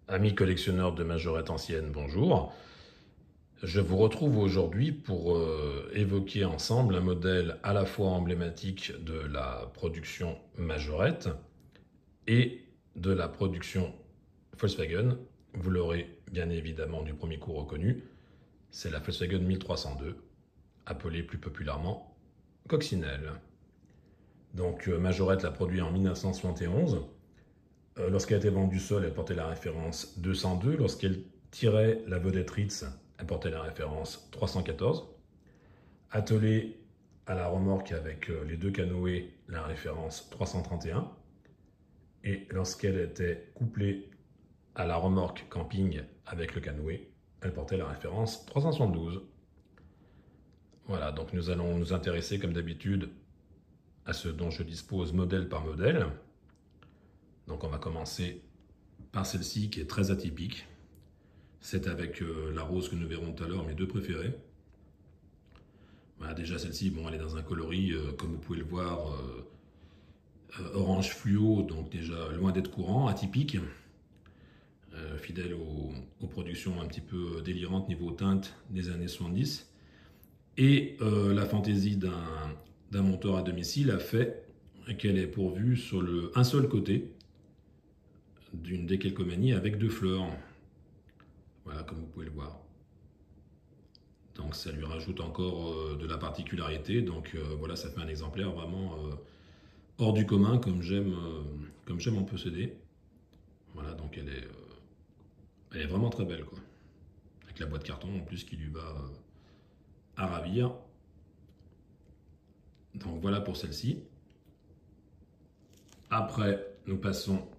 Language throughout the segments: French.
Amis collectionneurs de majorettes anciennes, bonjour. Je vous retrouve aujourd'hui pour évoquer ensemble un modèle à la fois emblématique de la production majorette et de la production Volkswagen. Vous l'aurez bien évidemment du premier coup reconnu, c'est la Volkswagen 1302, appelée plus populairement Coccinelle. Donc Majorette l'a produit en 1971. Lorsqu'elle était vendue seule, elle portait la référence 202. Lorsqu'elle tirait la vedette Ritz, elle portait la référence 314. Attelée à la remorque avec les deux canoës, la référence 331. Et lorsqu'elle était couplée à la remorque camping avec le canoë, elle portait la référence 372. Voilà, donc nous allons nous intéresser comme d'habitude à ce dont je dispose modèle par modèle. Donc on va commencer par celle-ci qui est très atypique. C'est avec la rose que nous verrons tout à l'heure, mes deux préférés. Voilà, déjà celle-ci, bon, elle est dans un coloris, comme vous pouvez le voir, orange fluo, donc déjà loin d'être courant, atypique, fidèle aux productions un petit peu délirantes niveau teinte des années 70. Et la fantaisie d'un monteur à domicile a fait qu'elle est pourvue sur un seul côté d'une décalcomanie avec deux fleurs. Voilà, comme vous pouvez le voir. Donc ça lui rajoute encore de la particularité. Donc voilà, ça fait un exemplaire vraiment hors du commun, comme j'aime en posséder. Voilà, donc elle est vraiment très belle, quoi. Avec la boîte carton en plus qui lui va à ravir. Donc voilà pour celle-ci. Après, nous passons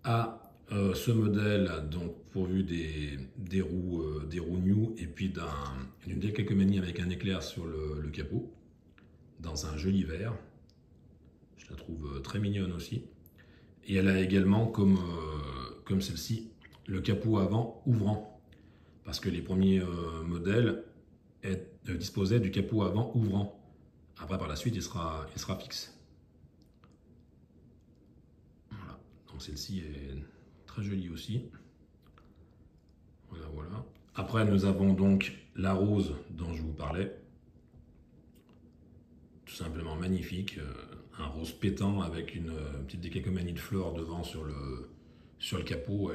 à ce modèle, donc pourvu des roues new et puis d'une décalcomanie avec un éclair sur le capot, dans un joli vert. Je la trouve très mignonne aussi. Et elle a également, comme celle-ci, le capot avant ouvrant. Parce que les premiers modèles disposaient du capot avant ouvrant. Après, par la suite, il sera fixe. Voilà. Donc celle-ci est très jolie aussi. Voilà, voilà. Après, nous avons donc la rose dont je vous parlais. Tout simplement magnifique. Un rose pétant avec une petite décalcomanie de fleurs devant sur le capot.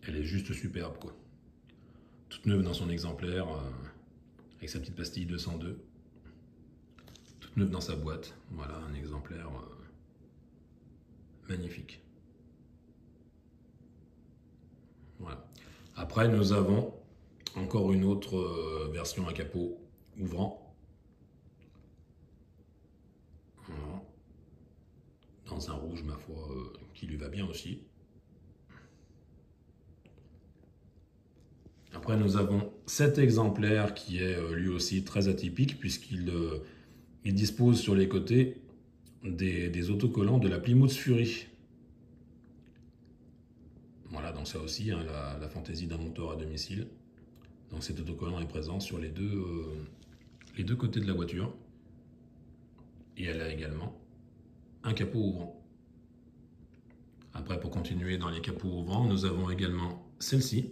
Elle est juste superbe, quoi. Toute neuve dans son exemplaire, avec sa petite pastille 202. Toute neuve dans sa boîte. Voilà, un exemplaire magnifique. Voilà. Après, nous avons encore une autre version à capot ouvrant. Voilà. Dans un rouge, ma foi, qui lui va bien aussi. Après, nous avons cet exemplaire qui est lui aussi très atypique puisqu'il il dispose sur les côtés des autocollants de la Plymouth Fury. Voilà, donc ça aussi, hein, la fantaisie d'un monteur à domicile. Donc cet autocollant est présent sur les deux côtés de la voiture. Et elle a également un capot ouvrant. Après, pour continuer dans les capots ouvrants, nous avons également celle-ci.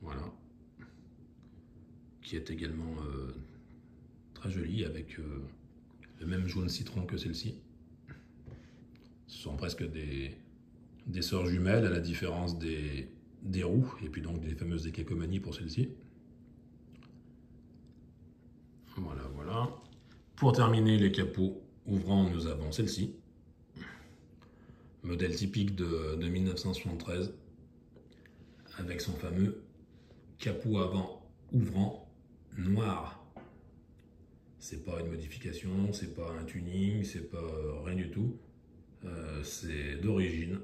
Voilà. Qui est également très jolie avec le même jaune citron que celle-ci. Ce sont presque des sœurs jumelles à la différence des roues et puis donc des fameuses décalcomanies pour celle-ci. Voilà, voilà. Pour terminer les capots ouvrants, nous avons celle-ci. Modèle typique de 1973 avec son fameux capot avant ouvrant noir. C'est pas une modification, c'est pas un tuning, c'est pas rien du tout. C'est d'origine.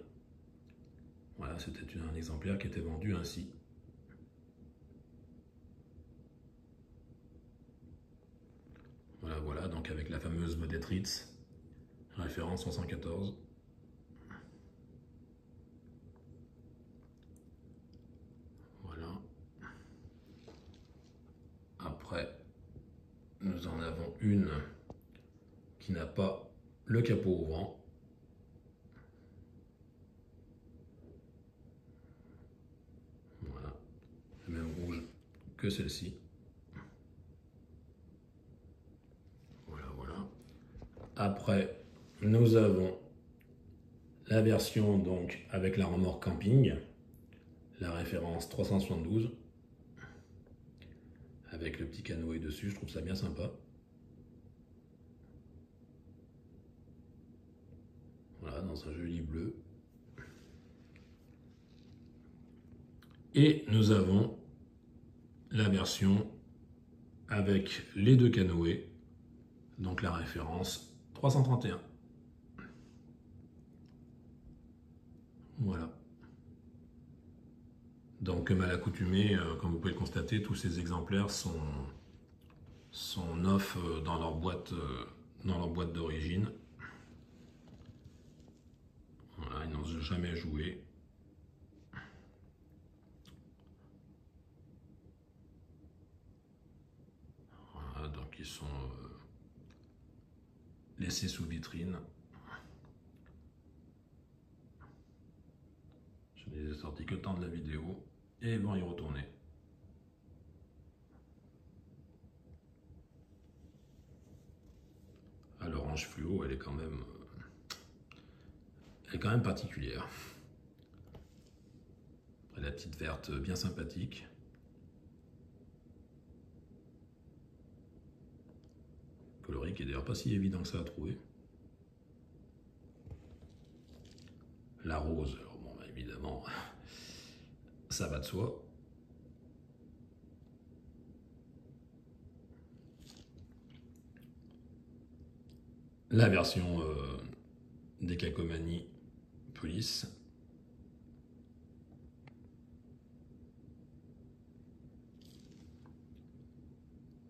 Voilà, c'était un exemplaire qui était vendu ainsi. Voilà, voilà, donc avec la fameuse vedette Ritz, référence 314. Voilà. Après, nous en avons une qui n'a pas le capot ouvrant. que celle-ci. Voilà, voilà. Après, nous avons la version donc avec la remorque camping, la référence 372, avec le petit canoë dessus, je trouve ça bien sympa. Voilà, dans un joli bleu. Et nous avons la version avec les deux canoës, donc la référence 331. Voilà. Donc comme à l'accoutumée, comme vous pouvez le constater, tous ces exemplaires sont neufs dans leur boîte d'origine. Voilà, ils n'ont jamais joué. Voilà, donc ils sont laissés sous vitrine. Je ne les ai sortis que le temps de la vidéo et ils vont y retourner. À l'orange fluo, elle est quand même particulière. Après, la petite verte bien sympathique. Coloris qui est d'ailleurs pas si évident que ça à trouver. La rose, alors bon, bah, évidemment, ça va de soi. La version des Cacomanie Police.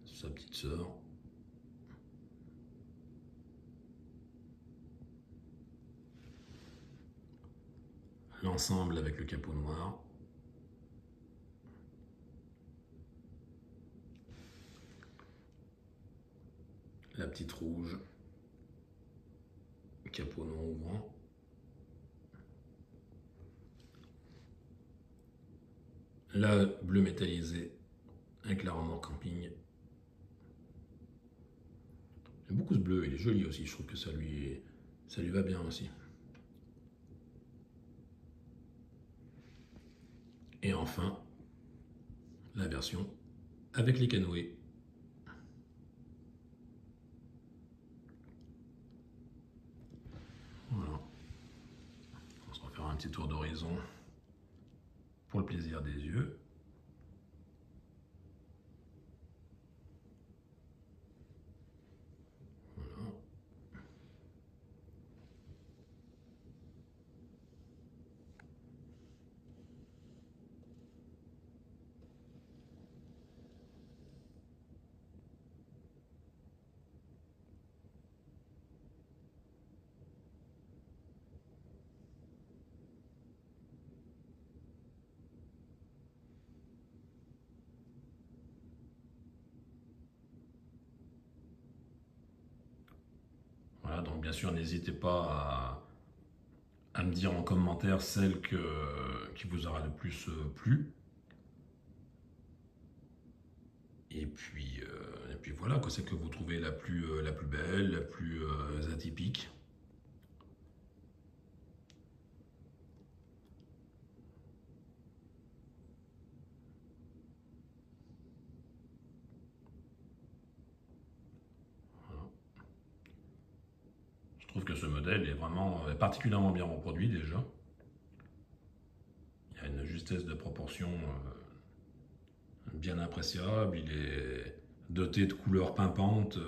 Sa petite sœur. L'ensemble avec le capot noir. La petite rouge. Capot non ouvrant. La bleue métallisée avec la remorque camping. J'aime beaucoup ce bleu, il est joli aussi, je trouve que ça lui va bien aussi. Et enfin, la version avec les canoës. Voilà. On se refera un petit tour d'horizon pour le plaisir des yeux. Voilà. Voilà, donc bien sûr, n'hésitez pas à me dire en commentaire celle qui vous aura le plus plu. Et puis voilà, quoi, c'est que vous trouvez la plus belle, la plus atypique. Voilà. Je trouve que ce modèle est vraiment particulièrement bien reproduit déjà. Il y a une justesse de proportion bien appréciable. Il est doté de couleurs pimpantes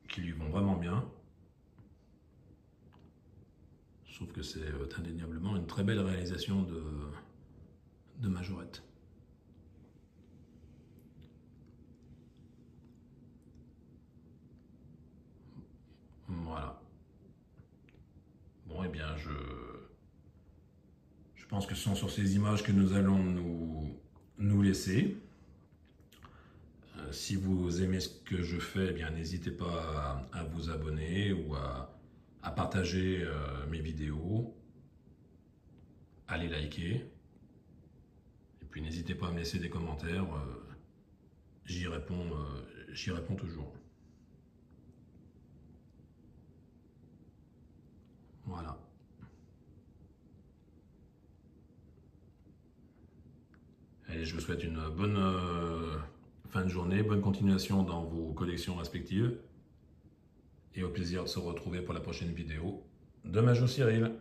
qui lui vont vraiment bien. Je trouve que c'est indéniablement une très belle réalisation de Majorette. Voilà. Bon, et bien, je pense que ce sont sur ces images que nous allons nous laisser. Si vous aimez ce que je fais, eh bien, n'hésitez pas à vous abonner ou à partager mes vidéos, à les liker. Et Puis n'hésitez pas à me laisser des commentaires, j'y réponds toujours. Voilà. Allez, je vous souhaite une bonne fin de journée, bonne continuation dans vos collections respectives. Et au plaisir de se retrouver pour la prochaine vidéo de Major Cyril.